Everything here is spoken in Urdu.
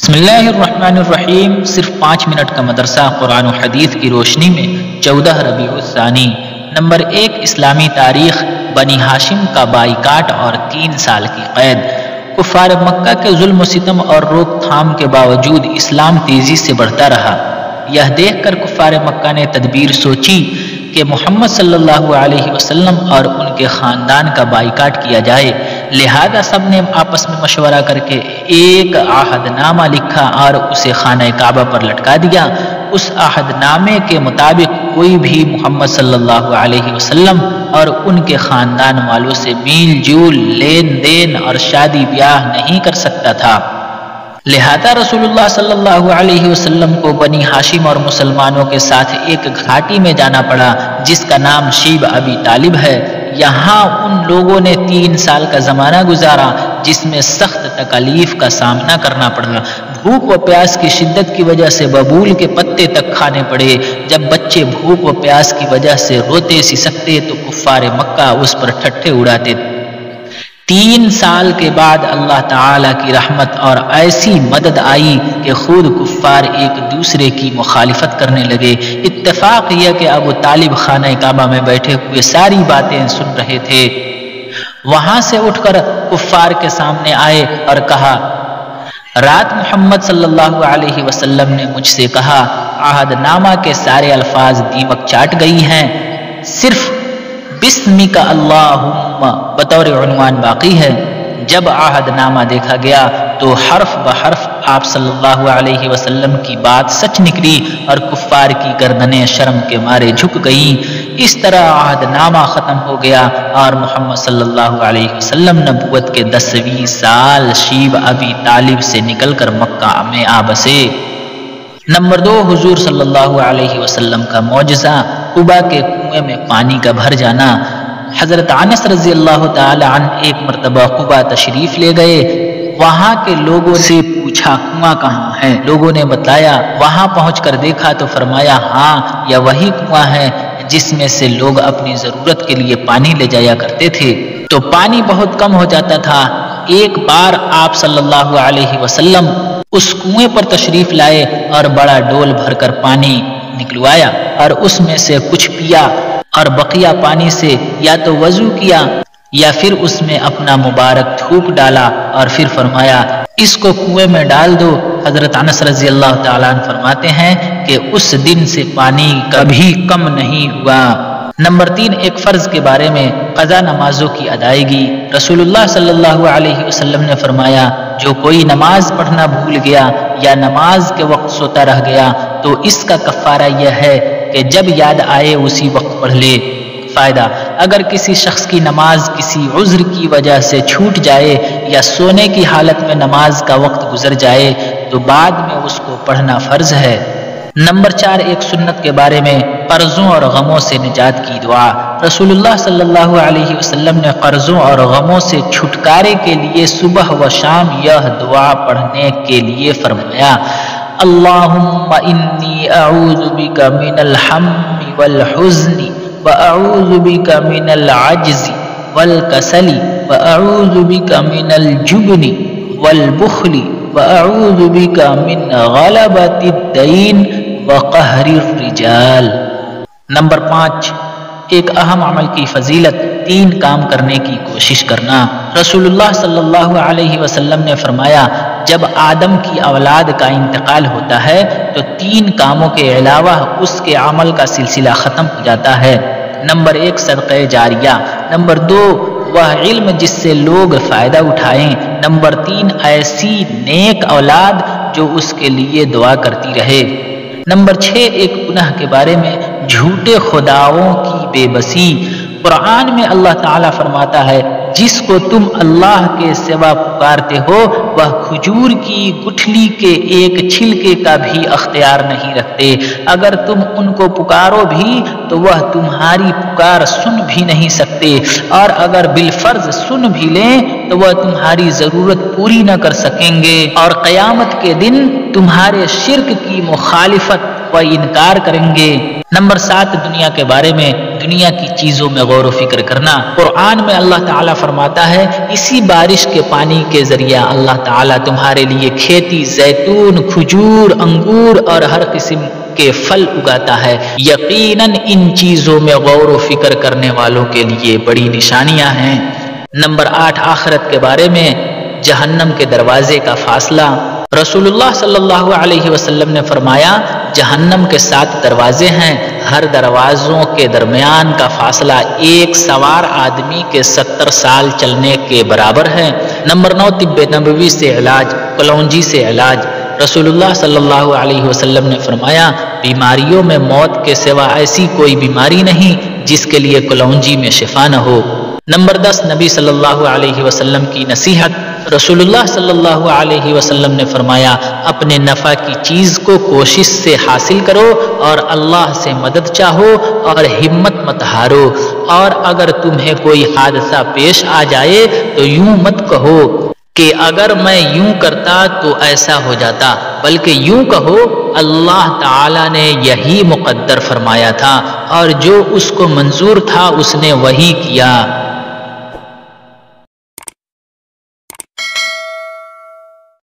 بسم اللہ الرحمن الرحیم۔ صرف 5 منٹ کا مدرسہ قرآن و حدیث کی روشنی میں 14 ربیع الثانی۔ نمبر 1، اسلامی تاریخ، بنی ہاشم کا بائیکاٹ اور 3 سال کی قید۔ کفار مکہ کے ظلم و ستم اور روک تھام کے باوجود اسلام تیزی سے بڑھتا رہا۔ یہ دیکھ کر کفار مکہ نے تدبیر سوچی کہ محمد صلی اللہ علیہ وسلم اور ان کے خاندان کا بائیکاٹ کیا جائے۔ لہذا سب نے آپس میں مشورہ کر کے ایک عہد نامہ لکھا اور اسے خانہ کعبہ پر لٹکا دیا۔ اس عہد نامے کے مطابق کوئی بھی محمد صلی اللہ علیہ وسلم اور ان کے خاندان والوں سے میل جول، لین دین اور شادی بیاہ نہیں کر سکتا تھا۔ لہذا رسول اللہ صلی اللہ علیہ وسلم کو بنی ہاشم اور مسلمانوں کے ساتھ ایک گھاٹی میں جانا پڑا جس کا نام شیب ابی طالب ہے۔ یہاں ان لوگوں نے 3 سال کا زمانہ گزارا جس میں سخت تکالیف کا سامنا کرنا پڑا۔ بھوک و پیاس کی شدت کی وجہ سے ببول کے پتے تک کھانے پڑے۔ جب بچے بھوک و پیاس کی وجہ سے روتے سسکتے تو کفار مکہ اس پر ٹھٹھے اڑاتے۔ 3 سال کے بعد اللہ تعالیٰ کی رحمت اور ایسی مدد آئی کہ خود کفار ایک دوسرے کی مخالفت کرنے لگے۔ اتفاق یہ کہ ابو طالب خانہ کعبہ میں بیٹھے ہوئے ساری باتیں سن رہے تھے۔ وہاں سے اٹھ کر کفار کے سامنے آئے اور کہا، رات محمد صلی اللہ علیہ وسلم نے مجھ سے کہا، عہد نامہ کے سارے الفاظ دیمک چاٹ گئی ہیں، صرف بسمک اللہم بطور عنوان باقی ہے۔ جب عہد نامہ دیکھا گیا تو حرف بحرف آپ صلی اللہ علیہ وسلم کی بات سچ نکلی اور کفار کی گردنیں شرم کے مارے جھک گئیں۔ اس طرح عہد نامہ ختم ہو گیا اور محمد صلی اللہ علیہ وسلم نبوت کے 10ویں سال شیب ابی طالب سے نکل کر مکہ میں آ بسے۔ نمبر 2، حضور صلی اللہ علیہ وسلم کا معجزہ، قبا کے کنویں میں پانی کا بھر جانا۔ حضرت انس رضی اللہ تعالی عنہ ایک مرتبہ قبا تشریف لے گئے۔ وہاں کے لوگوں سے پوچھا کنواں کہاں ہے؟ لوگوں نے بتایا۔ وہاں پہنچ کر دیکھا تو فرمایا، ہاں یہ وہی کنواں ہے جس میں سے لوگ اپنی ضرورت کے لیے پانی لے جایا کرتے تھے۔ تو پانی بہت کم ہو جاتا تھا۔ ایک بار آپ صلی اللہ علیہ وسلم اس کنویں پر تشریف لائے اور بڑا ڈول بھر کر پانی نکلوایا اور اس میں سے کچھ پیا اور بقیہ پانی سے یا تو وضو کیا یا پھر اس میں اپنا مبارک تھوک ڈالا اور پھر فرمایا، اس کو کنویں میں ڈال دو۔ حضرت انس رضی اللہ تعالیٰ عنہ فرماتے ہیں کہ اس دن سے پانی کبھی کم نہیں ہوا۔ نمبر 3، ایک فرض کے بارے میں، قضا نمازوں کی ادائیگی۔ رسول اللہ صلی اللہ علیہ وسلم نے فرمایا، جو کوئی نماز پڑھنا بھول گیا یا نماز کے وقت سوتا رہ گیا تو اس کا کفارہ یہ ہے کہ جب یاد آئے اسی وقت پڑھ لے۔ فائدہ، اگر کسی شخص کی نماز کسی عذر کی وجہ سے چھوٹ جائے یا سونے کی حالت میں نماز کا وقت گزر جائے تو بعد میں اس کو پڑھنا فرض ہے۔ نمبر 4، ایک سنت کے بارے میں، قرضوں اور غموں سے نجات کی دعا۔ رسول اللہ صلی اللہ علیہ وسلم نے قرضوں اور غموں سے چھٹکارے کے لیے صبح و شام یہ دعا پڑھنے کے لیے فرمایا، اللہم انی اعوذ بک من الہم والحزن واعوذ بک من العجز والکسل واعوذ بک من الجبن والبخل واعوذ بک من غلبۃ الدین وقہر الرجال۔ نمبر 5، ایک اہم عمل کی فضیلت، 3 کام کرنے کی کوشش کرنا۔ رسول اللہ صلی اللہ علیہ وسلم نے فرمایا، جب آدم کی اولاد کا انتقال ہوتا ہے تو 3 کاموں کے علاوہ اس کے عمل کا سلسلہ ختم ہو جاتا ہے۔ نمبر 1، صدقہ جاریہ۔ نمبر 2، وہ علم جس سے لوگ فائدہ اٹھائیں۔ نمبر 3، ایسی نیک اولاد جو اس کے لیے دعا کرتی رہے۔ نمبر 6، ایک گناہ کے بارے میں، جھوٹے خداؤں کی بے بسی۔ قرآن میں اللہ تعالیٰ فرماتا ہے، جس کو تم اللہ کے سوا پکارتے ہو وہ کھجور کی گٹھلی کے ایک چھلکے کا بھی اختیار نہیں رکھتے۔ اگر تم ان کو پکارو بھی تو وہ تمہاری پکار سن بھی نہیں سکتے، اور اگر بالفرض سن بھی لیں تو وہ تمہاری ضرورت پوری نہ کر سکیں گے، اور قیامت کے دن تمہارے شرک کی مخالفت و انکار کریں گے۔ نمبر 7، دنیا کے بارے میں، دنیا کی چیزوں میں غور و فکر کرنا۔ قرآن میں اللہ تعالیٰ فرماتا ہے اسی بارش کے پانی کے ذریعہ اللہ تعالیٰ تمہارے لیے کھیتی، زیتون، کھجور، انگور اور ہر قسم کے پھل اگاتا ہے۔ یقیناً ان چیزوں میں غور و فکر کرنے والوں کے لیے بڑی نشانیاں ہیں۔ نمبر 8، آخرت کے بارے میں جہنم کے دروازے کا فاصلہ۔ رسول اللہ صلی اللہ علیہ وسلم نے فرمایا جہنم کے 7 دروازے ہیں، ہر دروازوں کے درمیان کا فاصلہ ایک سوار آدمی کے 70 سال چلنے کے برابر ہے۔ نمبر 9، طب نبوی سے علاج، کلونجی سے علاج۔ رسول اللہ صلی اللہ علیہ وسلم نے فرمایا بیماریوں میں موت کے سوا ایسی کوئی بیماری نہیں جس کے لیے کلونجی میں شفا نہ ہو۔ نمبر 10، نبی صلی اللہ علیہ وسلم کی نصیحت۔ رسول اللہ صلی اللہ علیہ وسلم نے فرمایا اپنے نفع کی چیز کو کوشش سے حاصل کرو اور اللہ سے مدد چاہو اور ہمت مت ہارو، اور اگر تمہیں کوئی حادثہ پیش آ جائے تو یوں مت کہو کہ اگر میں یوں کرتا تو ایسا ہو جاتا، بلکہ یوں کہو اللہ تعالیٰ نے یہی مقدر فرمایا تھا اور جو اس کو منظور تھا اس نے وہی کیا۔